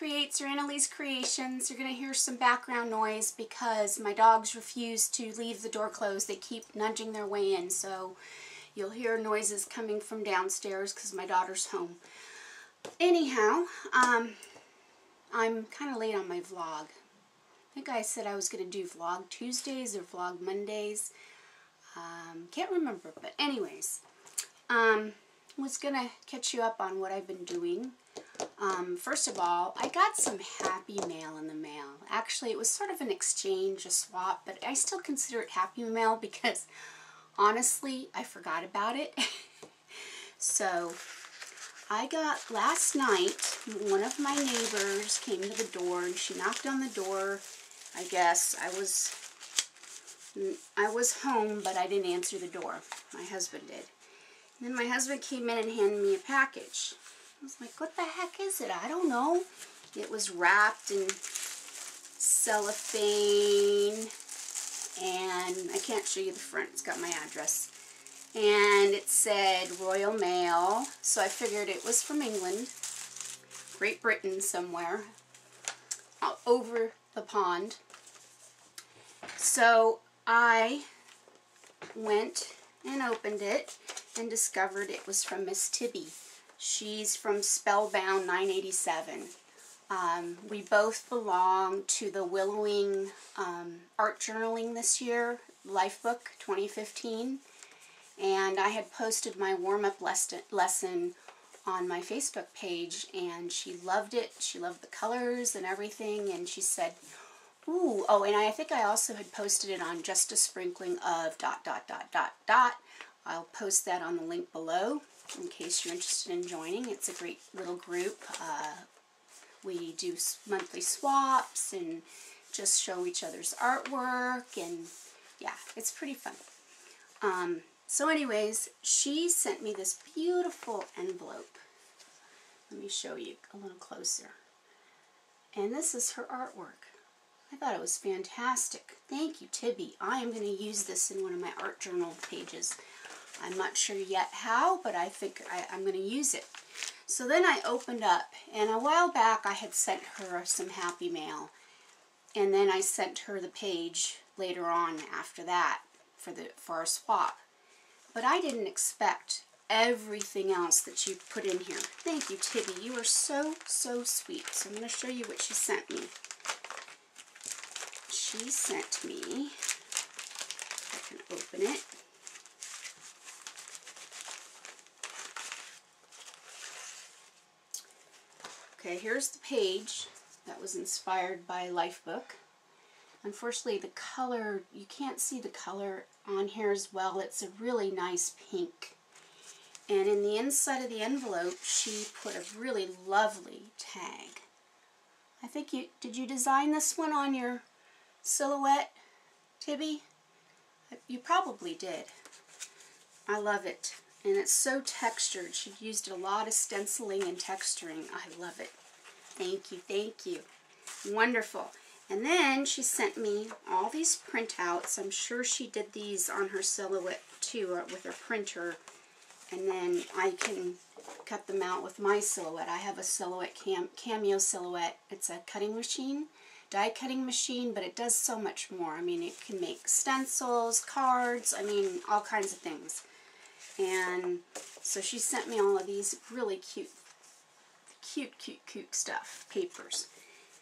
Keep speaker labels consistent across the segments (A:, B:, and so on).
A: Creates or Annalise Creations. You're going to hear some background noise because my dogs refuse to leave the door closed. They keep nudging their way in, so you'll hear noises coming from downstairs because my daughter's home. Anyhow, I'm kind of late on my vlog. I think I said I was going to do vlog Tuesdays or vlog Mondays. Can't remember, but anyways, was going to catch you up on what I've been doing. First of all, I got some happy mail in the mail. Actually, it was sort of an exchange, a swap, but I still consider it happy mail because honestly, I forgot about it. So, I got last night, one of my neighbors came to the door and she knocked on the door. I guess I was home, but I didn't answer the door. My husband did. And then my husband came in and handed me a package. I was like, what the heck is it? I don't know. It was wrapped in cellophane, and I can't show you the front. It's got my address. And it said Royal Mail, so I figured it was from England, Great Britain somewhere, over the pond. So I went and opened it and discovered it was from Miss Tibby. She's from Spellbound 987. We both belong to the Willowing Art Journaling this year, Lifebook 2015. And I had posted my warm-up lesson on my Facebook page, and she loved it. She loved the colors and everything, and she said, ooh, oh, and I think I also had posted it on Just a Sprinkling of ... I'll post that on the link below in case you're interested in joining. It's a great little group. We do monthly swaps and just show each other's artwork, and yeah, it's pretty fun. So anyways, she sent me this beautiful envelope. Let me show you a little closer. And this is her artwork. I thought it was fantastic. Thank you, Tibby. I am going to use this in one of my art journal pages. I'm not sure yet how, but I think I'm going to use it. So then I opened up, and a while back I had sent her some happy mail. And then I sent her the page later on after that for our swap. But I didn't expect everything else that she put in here. Thank you, Tibby. You are so, so sweet. So I'm going to show you what she sent me. She sent me, if I can open it, okay, here's the page that was inspired by Lifebook. Unfortunately, the color, you can't see the color on here as well. It's a really nice pink. And in the inside of the envelope, she put a really lovely tag. I think did you design this one on your silhouette, Tibby? You probably did. I love it. And it's so textured. She used a lot of stenciling and texturing. I love it. Thank you, thank you. Wonderful. And then she sent me all these printouts. I'm sure she did these on her silhouette too, or with her printer. And then I can cut them out with my silhouette. I have a silhouette cameo silhouette. It's a cutting machine, die cutting machine, but it does so much more. I mean, it can make stencils, cards, I mean, all kinds of things. And so she sent me all of these really cute stuff, papers.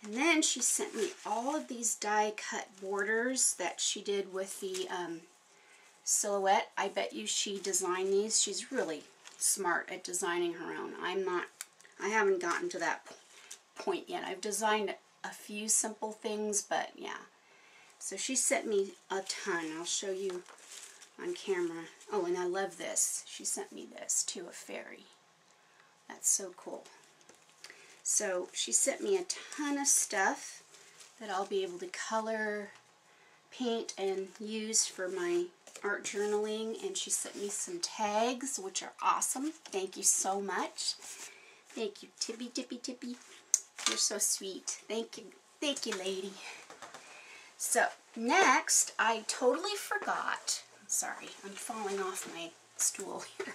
A: And then she sent me all of these die-cut borders that she did with the silhouette. I bet you she designed these. She's really smart at designing her own. I haven't gotten to that point yet. I've designed a few simple things, but yeah. So she sent me a ton. I'll show you on camera. Oh, and I love this. She sent me this too, a fairy. That's so cool. So she sent me a ton of stuff that I'll be able to color, paint, and use for my art journaling. And she sent me some tags, which are awesome. Thank you so much. Thank you, Tibby. You're so sweet. Thank you. Thank you, lady. So next, I totally forgot. Sorry, I'm falling off my stool here.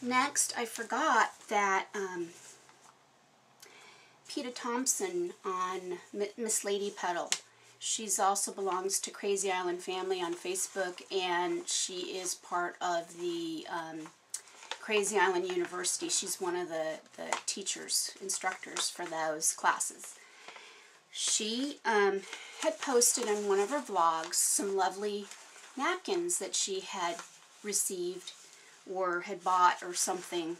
A: Next, I forgot that Peta Thompson on Miss Lady Petal. She's also belongs to Crazy Island Family on Facebook, and she is part of the Crazy Island University. She's one of the teachers, instructors for those classes. She had posted on one of her vlogs some lovely napkins that she had received or had bought or something,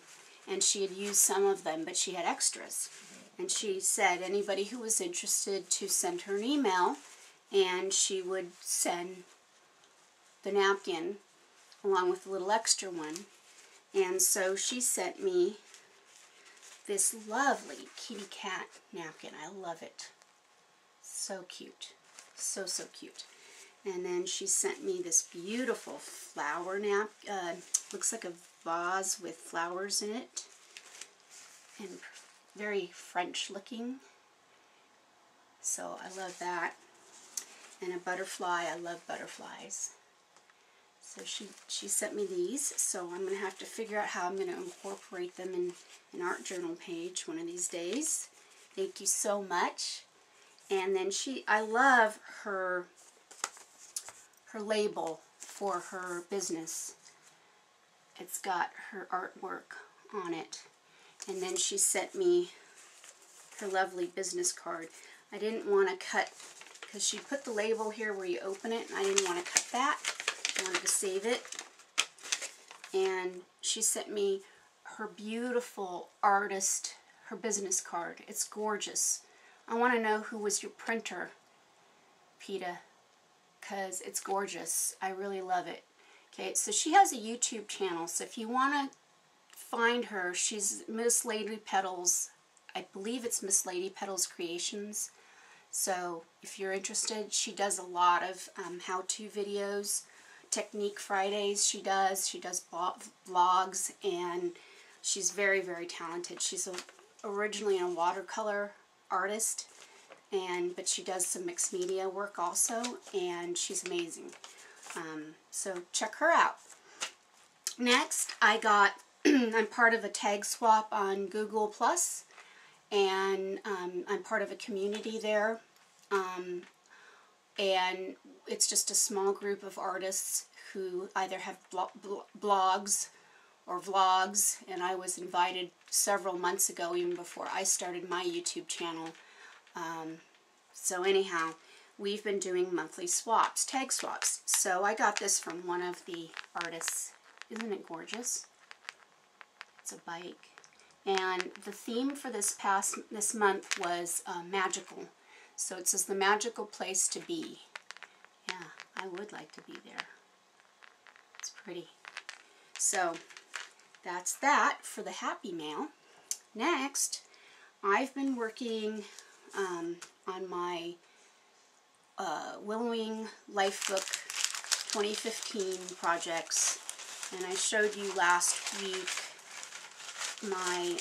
A: and she had used some of them, but she had extras. And she said anybody who was interested to send her an email, and she would send the napkin along with a little extra one. And so she sent me this lovely kitty cat napkin. I love it. So cute. So, so cute. And then she sent me this beautiful flower napkin. Looks like a vase with flowers in it. And very French looking. So I love that. And a butterfly. I love butterflies. So she sent me these. So I'm going to have to figure out how I'm going to incorporate them in an art journal page one of these days. Thank you so much. And then I love her label for her business. It's got her artwork on it. And then she sent me her lovely business card. I didn't want to cut, because she put the label here where you open it, and I didn't want to cut that. I wanted to save it. And she sent me her beautiful artist, her business card. It's gorgeous. I want to know who was your printer, Peta, because it's gorgeous. I really love it. Okay, so she has a YouTube channel, so if you want to find her, she's Miss Lady Petals. I believe it's Miss Lady Petals Creations. So if you're interested, she does a lot of how-to videos. Technique Fridays she does vlogs, and she's very, very talented. She's originally a watercolor artist, but she does some mixed media work also, and she's amazing. So check her out. Next, I'm part of a tag swap on Google+, and I'm part of a community there. And it's just a small group of artists who either have blogs or vlogs, and I was invited several months ago, even before I started my YouTube channel. So anyhow, we've been doing monthly swaps, tag swaps. So I got this from one of the artists. Isn't it gorgeous? It's a bike. And the theme for this month was magical. So it says the magical place to be. Yeah, I would like to be there. It's pretty. So that's that for the Happy Mail. Next, I've been working on my Willowing Lifebook 2015 projects, and I showed you last week my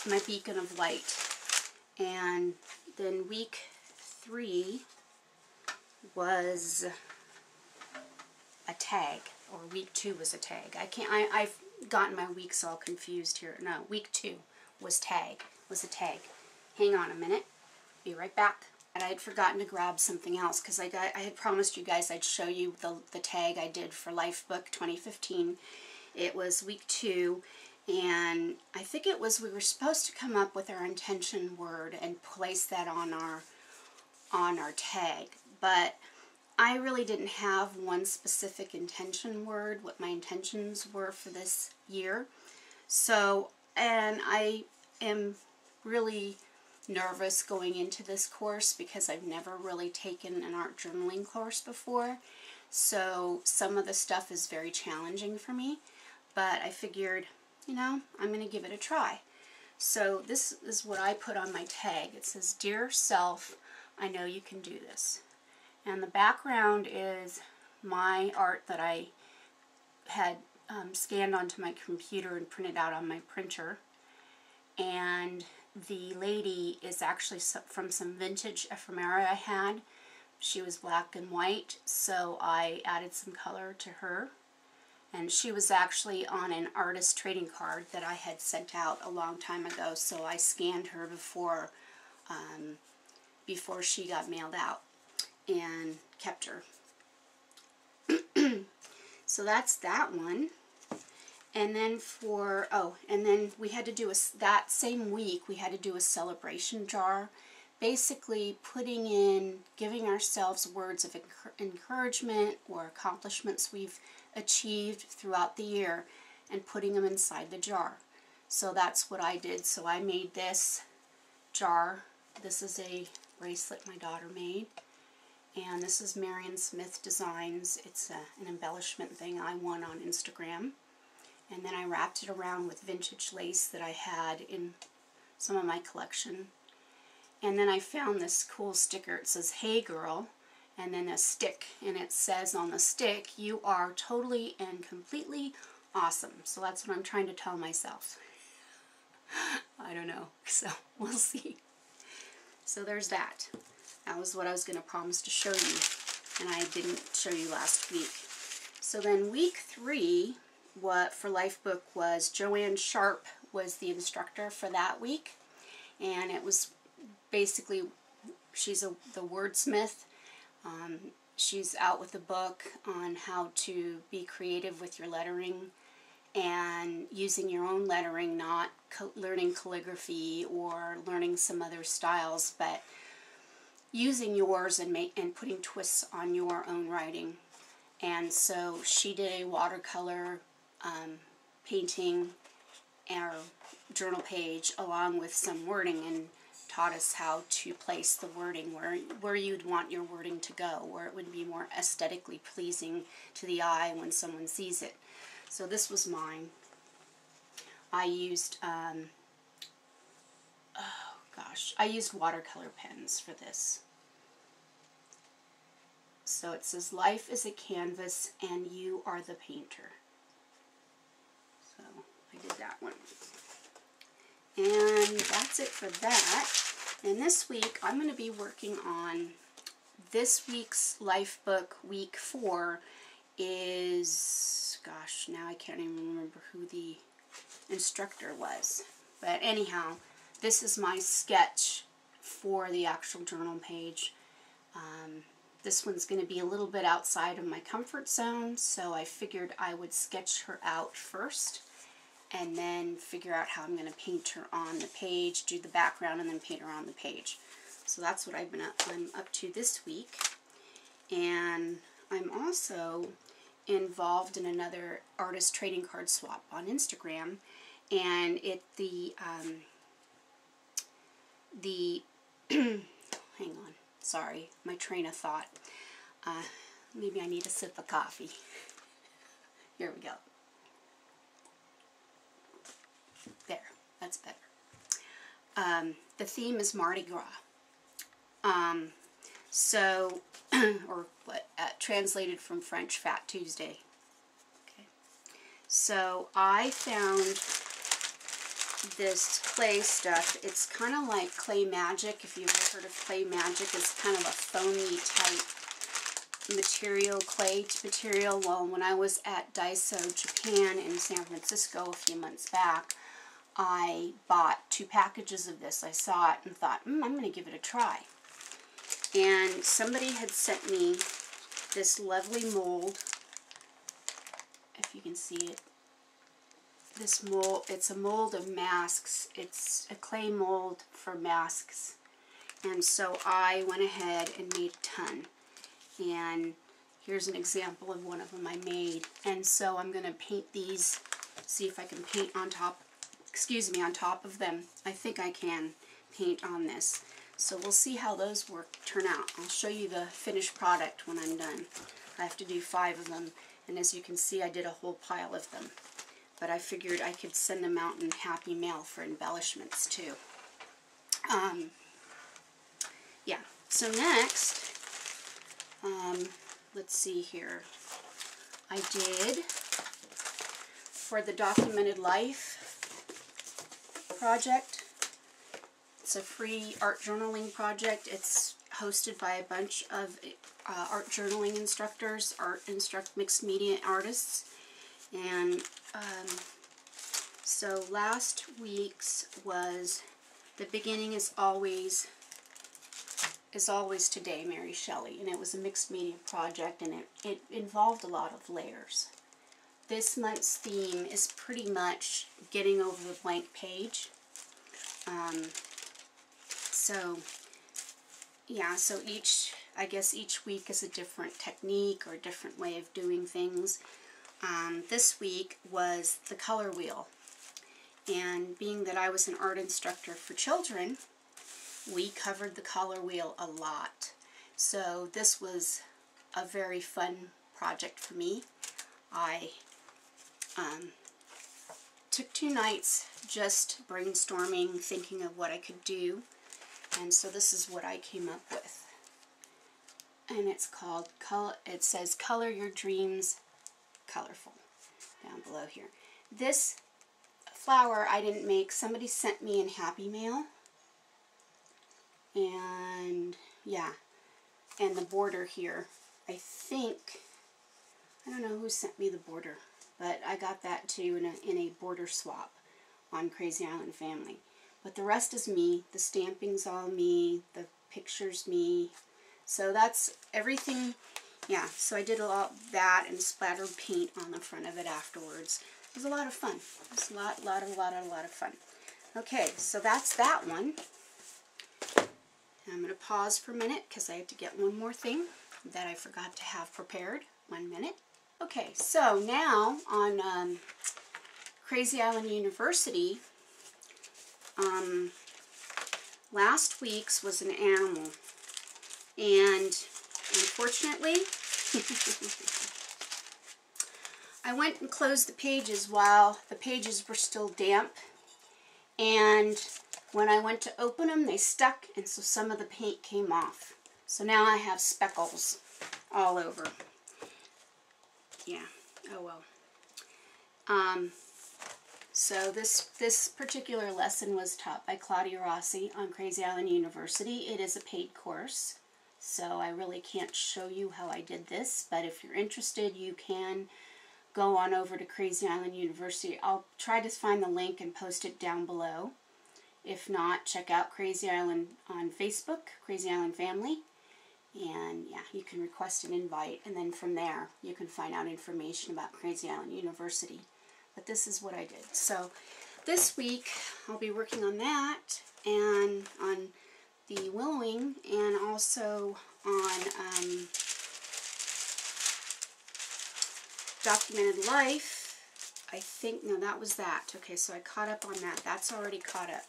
A: my beacon of light, and then week 3 was a tag, or week 2 was a tag. I've gotten my weeks all confused here. No, week 2 was a tag. Hang on a minute. Be right back. And I had forgotten to grab something else, because I had promised you guys I'd show you the tag I did for Lifebook 2015. It was week 2, and I think it was, we were supposed to come up with our intention word and place that on our tag, but I really didn't have one specific intention word, what my intentions were for this year. So, and I am really nervous going into this course because I've never really taken an art journaling course before. So some of the stuff is very challenging for me, but I figured, you know, I'm going to give it a try. So this is what I put on my tag. It says, "Dear Self, I know you can do this." And the background is my art that I had scanned onto my computer and printed out on my printer. And the lady is actually from some vintage ephemera I had. She was black and white, so I added some color to her. And and she was actually on an artist trading card that I had sent out a long time ago, so I scanned her before she got mailed out and kept her. So that's that one. And then and then we had to do that same week, we had to do a celebration jar, basically giving ourselves words of encouragement or accomplishments we've achieved throughout the year and putting them inside the jar. So that's what I did. So I made this jar. This is a bracelet my daughter made. And this is Marion Smith Designs. It's an embellishment thing I won on Instagram. And then I wrapped it around with vintage lace that I had in some of my collection. And then I found this cool sticker. It says, "Hey girl," and then a stick. And it says on the stick, "You are totally and completely awesome." So that's what I'm trying to tell myself. I don't know. So we'll see. So there's that. That was what I was going to promise to show you, and I didn't show you last week. So then week 3, what for Lifebook was Joanne Sharp was the instructor for that week, and it was basically, she's the wordsmith. She's out with a book on how to be creative with your lettering and using your own lettering, not learning calligraphy or learning some other styles, but using yours and putting twists on your own writing. And so she did a watercolor painting or journal page along with some wording and taught us how to place the wording where you'd want your wording to go, where it would be more aesthetically pleasing to the eye when someone sees it. So this was mine. I used I used watercolor pens for this. So it says, "Life is a canvas and you are the painter." So I did that one. And that's it for that. And this week I'm going to be working on this week's Lifebook. Week 4 is, gosh, now I can't even remember who the instructor was. But anyhow, this is my sketch for the actual journal page. This one's going to be a little bit outside of my comfort zone, so I figured I would sketch her out first and then figure out how I'm going to paint her on the page, do the background, and then paint her on the page. So that's what I'm up to this week. And I'm also involved in another artist trading card swap on Instagram, and hang on, sorry, my train of thought. Maybe I need a sip of coffee. Here we go. There, that's better. The theme is Mardi Gras. So, or what, translated from French, Fat Tuesday. Okay. So I found this clay stuff. It's kind of like clay magic. If you've ever heard of clay magic, it's kind of a foamy type material, clay material. Well, when I was at Daiso, Japan in San Francisco a few months back, I bought 2 packages of this. I saw it and thought, I'm going to give it a try. And somebody had sent me this lovely mold, if you can see it. This mold, it's a mold of masks. It's a clay mold for masks. And so I went ahead and made a ton. And here's an example of one of them I made. And so I'm going to paint these, see if I can paint on top, on top of them. I think I can paint on this. So we'll see how those turn out. I'll show you the finished product when I'm done. I have to do 5 of them, and as you can see, I did a whole pile of them. But I figured I could send them out in Happy Mail for embellishments too. Yeah, so next, let's see here. I did, for the Documented Life project, it's a free art journaling project. It's hosted by a bunch of art journaling instructors, mixed media artists, And so last week's was The Beginning is Always Today, Mary Shelley, and it was a mixed media project, and it involved a lot of layers. This month's theme is pretty much getting over the blank page. So yeah, so I guess each week is a different technique or a different way of doing things. This week was the color wheel, and being that I was an art instructor for children, we covered the color wheel a lot. So this was a very fun project for me. I took 2 nights just brainstorming, thinking of what I could do, and so this is what I came up with. And it's called it says Color Your Dreams Colorful down below here. This flower I didn't make, somebody sent me in Happy Mail. And yeah, and the border here, I don't know who sent me the border, but I got that too in a border swap on Krazy Island Family. But the rest is me. The stamping's all me, the picture's me. So that's everything. Yeah, so I did a lot of that and splattered paint on the front of it afterwards. It was a lot of fun. It was a lot of fun. Okay, so that's that one. I'm going to pause for a minute because I have to get one more thing that I forgot to have prepared. 1 minute. Okay, so now on Krazy Island University, last week's was an animal, and unfortunately I went and closed the pages while the pages were still damp, and when I went to open them, they stuck, and so some of the paint came off. So now I have speckles all over. Yeah, oh well. So this particular lesson was taught by Claudia Rossi on Krazy Island University. It is a paid course, so I really can't show you how I did this, but if you're interested, you can go on over to Krazy Island University. I'll try to find the link and post it down below. If not, check out Krazy Island on Facebook, Krazy Island Family. And yeah, you can request an invite, and then from there you can find out information about Krazy Island University. But this is what I did. So this week I'll be working on that, and on the willowing, and also on documented life. I think, no, that was that. Okay, so I caught up on that. That's already caught up.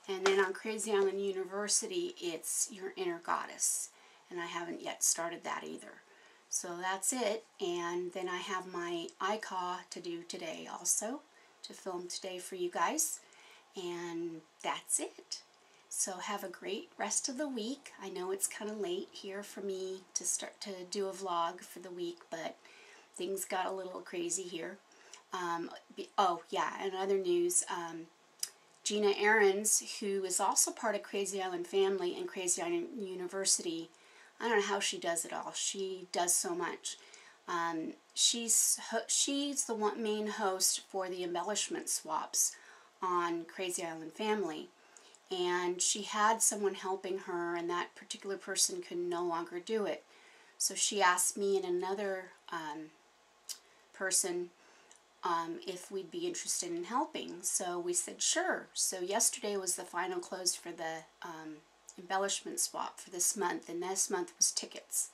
A: And then on Krazy Island University, it's Your Inner Goddess. And I haven't yet started that either. So that's it. And then I have my iCaw to do today also, to film today for you guys. And that's it. So have a great rest of the week. I know it's kind of late here for me to start to do a vlog for the week, but things got a little crazy here. Oh yeah, and other news, Gina Ahrens, who is also part of Krazy Island Family and Krazy Island University, I don't know how she does it all. She does so much. She's the main host for the embellishment swaps on Krazy Island Family. And she had someone helping her, and that particular person could no longer do it. So she asked me and another person if we'd be interested in helping. So we said sure. So yesterday was the final close for the embellishment swap for this month, and this month was tickets.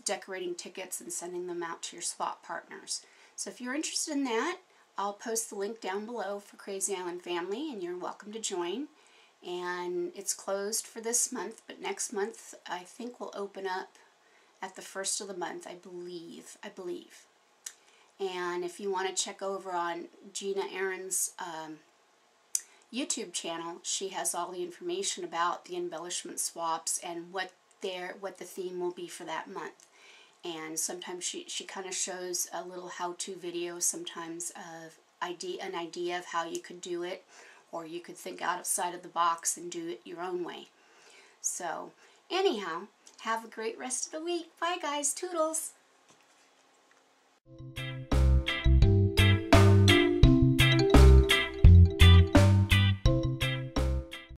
A: Decorating tickets and sending them out to your swap partners. So if you're interested in that, I'll post the link down below for Krazy Island Family, and you're welcome to join. And it's closed for this month, but next month I think we'll open up at the first of the month, I believe. And if you want to check over on Gina Ahrens' YouTube channel, she has all the information about the embellishment swaps and what the theme will be for that month. And sometimes she kind of shows a little how-to video sometimes of an idea of how you could do it, or you could think outside of the box and do it your own way. So anyhow, have a great rest of the week. Bye guys, toodles!